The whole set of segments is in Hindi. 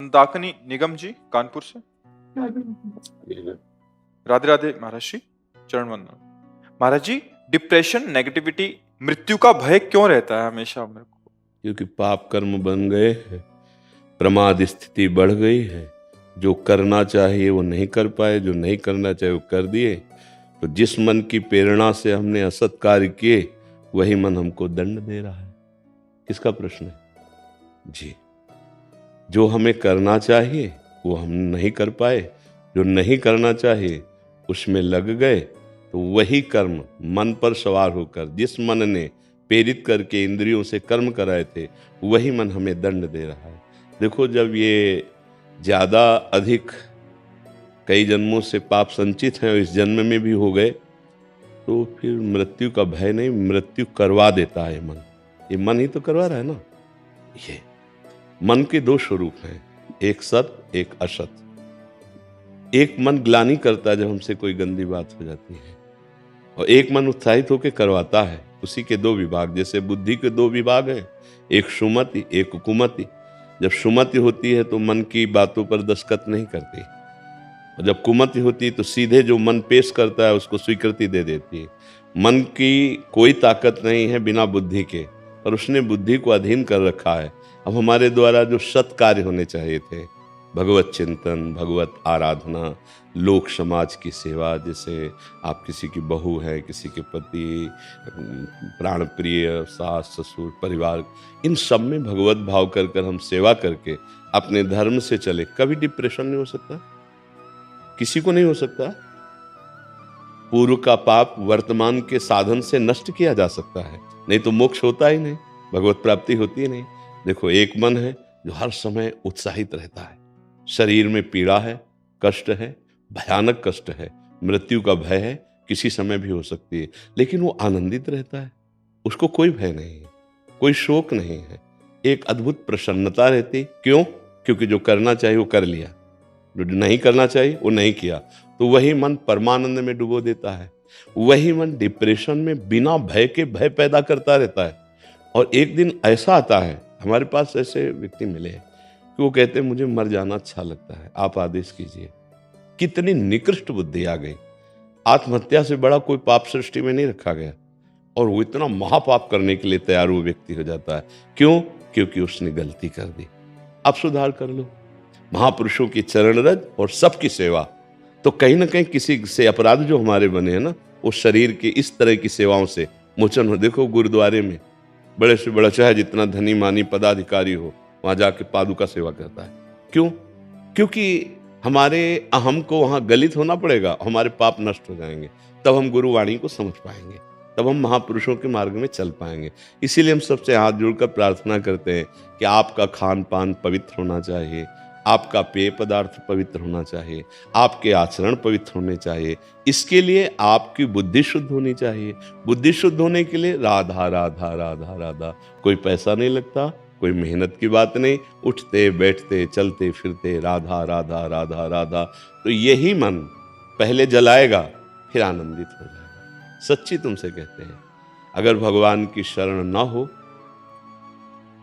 मंदाकिनी निगम जी कानपुर से। राधे राधे महाराज जी, चरण वंदन। महाराज जी, डिप्रेशन, नेगेटिविटी, मृत्यु का भय क्यों रहता है हमेशा मेरे को? क्योंकि पाप कर्म बन गए हैं, प्रमाद स्थिति बढ़ गई है। जो करना चाहिए वो नहीं कर पाए, जो नहीं करना चाहिए वो कर दिए। तो जिस मन की प्रेरणा से हमने असत कार्य किए, वही मन हमको दंड दे रहा है। किसका प्रश्न है जी? जो हमें करना चाहिए वो हम नहीं कर पाए, जो नहीं करना चाहिए उसमें लग गए, तो वही कर्म मन पर सवार होकर जिस मन ने प्रेरित करके इंद्रियों से कर्म कराए थे, वही मन हमें दंड दे रहा है। देखो, जब ये ज़्यादा अधिक कई जन्मों से पाप संचित हैं और इस जन्म में भी हो गए, तो फिर मृत्यु का भय नहीं, मृत्यु करवा देता है मन। ये मन ही तो करवा रहा है ना। ये मन के दो स्वरूप हैं, एक सत, एक असत। एक मन ग्लानि करता है जब हमसे कोई गंदी बात हो जाती है, और एक मन उत्साहित होकर करवाता है। उसी के दो विभाग, जैसे बुद्धि के दो विभाग हैं, एक सुमति, एक कुमति। जब सुमति होती है तो मन की बातों पर दस्तखत नहीं करती, और जब कुमति होती है तो सीधे जो मन पेश करता है उसको स्वीकृति दे देती है। मन की कोई ताकत नहीं है बिना बुद्धि के, और उसने बुद्धि को अधीन कर रखा है। अब हमारे द्वारा जो सत कार्य होने चाहिए थे, भगवत चिंतन, भगवत आराधना, लोक समाज की सेवा, जैसे आप किसी की बहू है, किसी के पति, प्राण प्रिय सास ससुर, परिवार, इन सब में भगवत भाव कर कर हम सेवा करके अपने धर्म से चले, कभी डिप्रेशन नहीं हो सकता, किसी को नहीं हो सकता। पूर्व का पाप वर्तमान के साधन से नष्ट किया जा सकता है, नहीं तो मोक्ष होता ही नहीं, भगवत प्राप्ति होती ही नहीं। देखो, एक मन है जो हर समय उत्साहित रहता है, शरीर में पीड़ा है, कष्ट है, भयानक कष्ट है, मृत्यु का भय है, किसी समय भी हो सकती है, लेकिन वो आनंदित रहता है, उसको कोई भय नहीं है, कोई शोक नहीं है, एक अद्भुत प्रसन्नता रहती। क्यों? क्योंकि जो करना चाहिए वो कर लिया, जो नहीं करना चाहिए वो नहीं किया। तो वही मन परमानंद में डुबो देता है। वही मन डिप्रेशन में बिना भय के भय पैदा करता रहता है। और एक दिन ऐसा आता है, हमारे पास ऐसे व्यक्ति मिले हैं कि वो कहते हैं मुझे मर जाना अच्छा लगता है, आप आदेश कीजिए। कितनी निकृष्ट बुद्धि आ गई। आत्महत्या से बड़ा कोई पाप सृष्टि में नहीं रखा गया, और वो इतना महापाप करने के लिए तैयार वो व्यक्ति हो जाता है। क्यों? क्योंकि उसने गलती कर दी। अब सुधार कर लो। महापुरुषों की चरण रज और सबकी सेवा, तो कहीं ना कहीं किसी से अपराध जो हमारे बने हैं ना, वो शरीर की इस तरह की सेवाओं से मोचन हो। देखो, गुरुद्वारे में बड़े से बड़ा, चाहे जितना धनी मानी पदाधिकारी हो, वहां जाके पादुका सेवा करता है। क्यों? क्योंकि हमारे अहम को वहां गलित होना पड़ेगा, हमारे पाप नष्ट हो जाएंगे, तब हम गुरुवाणी को समझ पाएंगे, तब हम महापुरुषों के मार्ग में चल पाएंगे। इसीलिए हम सबसे हाथ जोड़कर प्रार्थना करते हैं कि आपका खान पान पवित्र होना चाहिए, आपका पेय पदार्थ पवित्र होना चाहिए, आपके आचरण पवित्र होने चाहिए। इसके लिए आपकी बुद्धि शुद्ध होनी चाहिए। बुद्धि शुद्ध होने के लिए राधा राधा राधा राधा, कोई पैसा नहीं लगता, कोई मेहनत की बात नहीं, उठते बैठते चलते फिरते राधा राधा राधा राधा। तो यही मन पहले जलाएगा, फिर आनंदित हो जाएगा। सच्ची तुमसे कहते हैं, अगर भगवान की शरण ना हो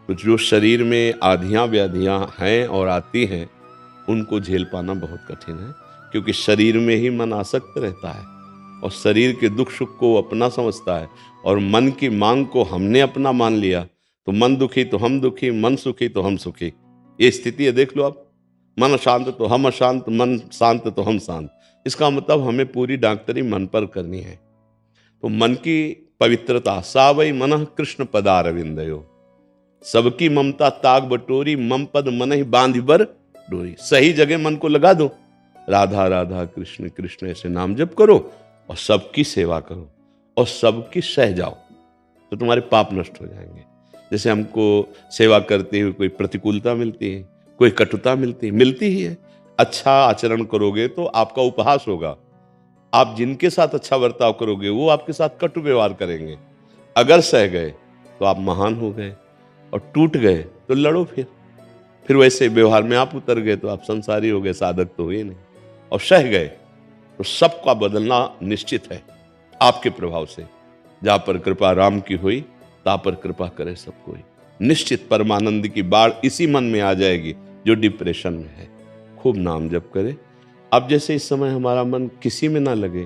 तो जो शरीर में आधियाँ व्याधियाँ हैं और आती हैं, उनको झेल पाना बहुत कठिन है। क्योंकि शरीर में ही मन आसक्त रहता है, और शरीर के दुख सुख को अपना समझता है, और मन की मांग को हमने अपना मान लिया, तो मन दुखी तो हम दुखी, मन सुखी तो हम सुखी। ये स्थिति है, देख लो आप। मन अशांत तो हम अशांत, मन शांत तो हम शांत। इसका मतलब हमें पूरी डॉक्टरी मन पर करनी है। तो मन की पवित्रता, सा वै मनः कृष्ण पदारविंदयो, सबकी ममता ताग बटोरी, मम पद मन ही बांध बर डोरी। सही जगह मन को लगा दो, राधा राधा कृष्ण कृष्ण ऐसे नाम जप करो, और सबकी सेवा करो, और सबकी सह जाओ, तो तुम्हारे पाप नष्ट हो जाएंगे। जैसे हमको सेवा करते हुए कोई प्रतिकूलता मिलती है, कोई कटुता मिलती ही है। अच्छा आचरण करोगे तो आपका उपहास होगा, आप जिनके साथ अच्छा बर्ताव करोगे वो आपके साथ कटु व्यवहार करेंगे। अगर सह गए तो आप महान हो गए, और टूट गए तो लड़ो। फिर वैसे व्यवहार में आप उतर गए तो आप संसारी हो गए, साधक तो हुए नहीं। और सह गए तो सबका बदलना निश्चित है आपके प्रभाव से। जहाँ पर कृपा राम की हुई, ता पर कृपा करे सब कोई। निश्चित परमानंद की बाढ़ इसी मन में आ जाएगी जो डिप्रेशन में है, खूब नाम जप करे। अब जैसे इस समय हमारा मन किसी में ना लगे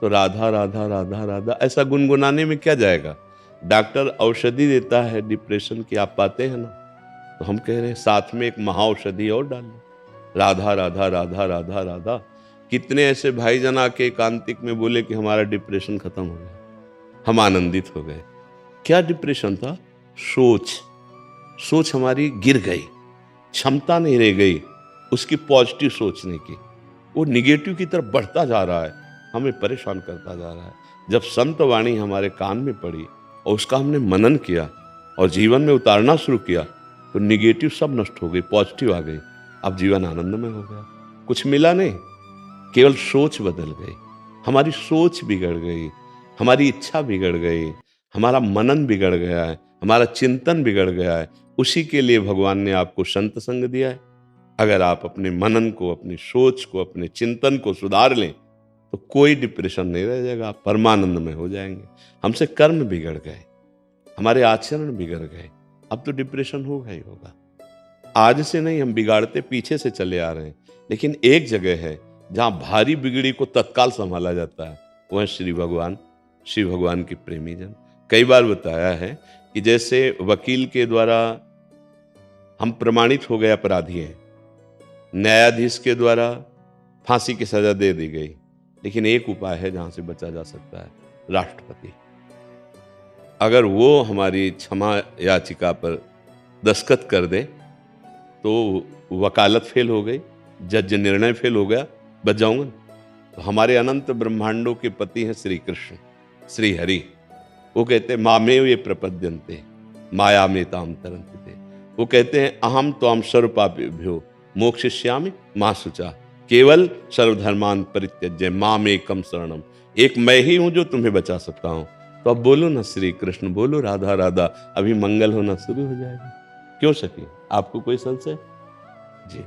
तो राधा राधा राधा राधा ऐसा गुनगुनाने में क्या जाएगा। डॉक्टर औषधि देता है डिप्रेशन की, आप पाते हैं ना, तो हम कह रहे हैं साथ में एक महाऔषधि और डाल लो, राधा राधा राधा राधा राधा। कितने ऐसे भाईजान आके एकांतिक में बोले कि हमारा डिप्रेशन खत्म हो गया, हम आनंदित हो गए। क्या डिप्रेशन था? सोच हमारी गिर गई, क्षमता नहीं रह गई उसकी पॉजिटिव सोचने की, वो निगेटिव की तरफ बढ़ता जा रहा है, हमें परेशान करता जा रहा है। जब संत वाणी हमारे कान में पड़ी और उसका हमने मनन किया और जीवन में उतारना शुरू किया तो निगेटिव सब नष्ट हो गई, पॉजिटिव आ गई। अब जीवन आनंदमय हो गया, कुछ मिला नहीं, केवल सोच बदल गई, हमारी सोच बिगड़ गई, हमारी इच्छा बिगड़ गई, हमारा मनन बिगड़ गया है, हमारा चिंतन बिगड़ गया है। उसी के लिए भगवान ने आपको संत संग दिया है। अगर आप अपने मनन को, अपनी सोच को, अपने चिंतन को सुधार लें तो कोई डिप्रेशन नहीं रह जाएगा, आप परमानंद में हो जाएंगे। हमसे कर्म बिगड़ गए, हमारे आचरण बिगड़ गए, अब तो डिप्रेशन होगा ही होगा। आज से नहीं, हम बिगाड़ते पीछे से चले आ रहे हैं, लेकिन एक जगह है जहां भारी बिगड़ी को तत्काल संभाला जाता है, वो है श्री भगवान के प्रेमी जन। कई बार बताया है कि जैसे वकील के द्वारा हम प्रमाणित हो गए अपराधी हैं, न्यायाधीश के द्वारा फांसी की सजा दे दी गई, लेकिन एक उपाय है जहां से बचा जा सकता है, राष्ट्रपति। अगर वो हमारी क्षमा याचिका पर दस्तखत कर दे तो वकालत फेल हो गई, जज निर्णय फेल हो गया, बच जाऊंगा। तो हमारे अनंत ब्रह्मांडों के पति हैं श्री कृष्ण, श्री हरि। वो कहते हैं मामेव ये प्रपद्यन्ते माया में ताम तरन्ते। वो कहते हैं अहम त्वाम सर्वपापेभ्यो मोक्षयिष्यामि मा शुचा, केवल सर्वधर्मान परित्यज्य मामेकम शरणम। एक मैं ही हूं जो तुम्हें बचा सकता हूं। तो अब बोलो ना श्री कृष्ण, बोलो राधा राधा, अभी मंगल होना शुरू हो जाएगा। क्यों सखी, आपको कोई संशय? जी।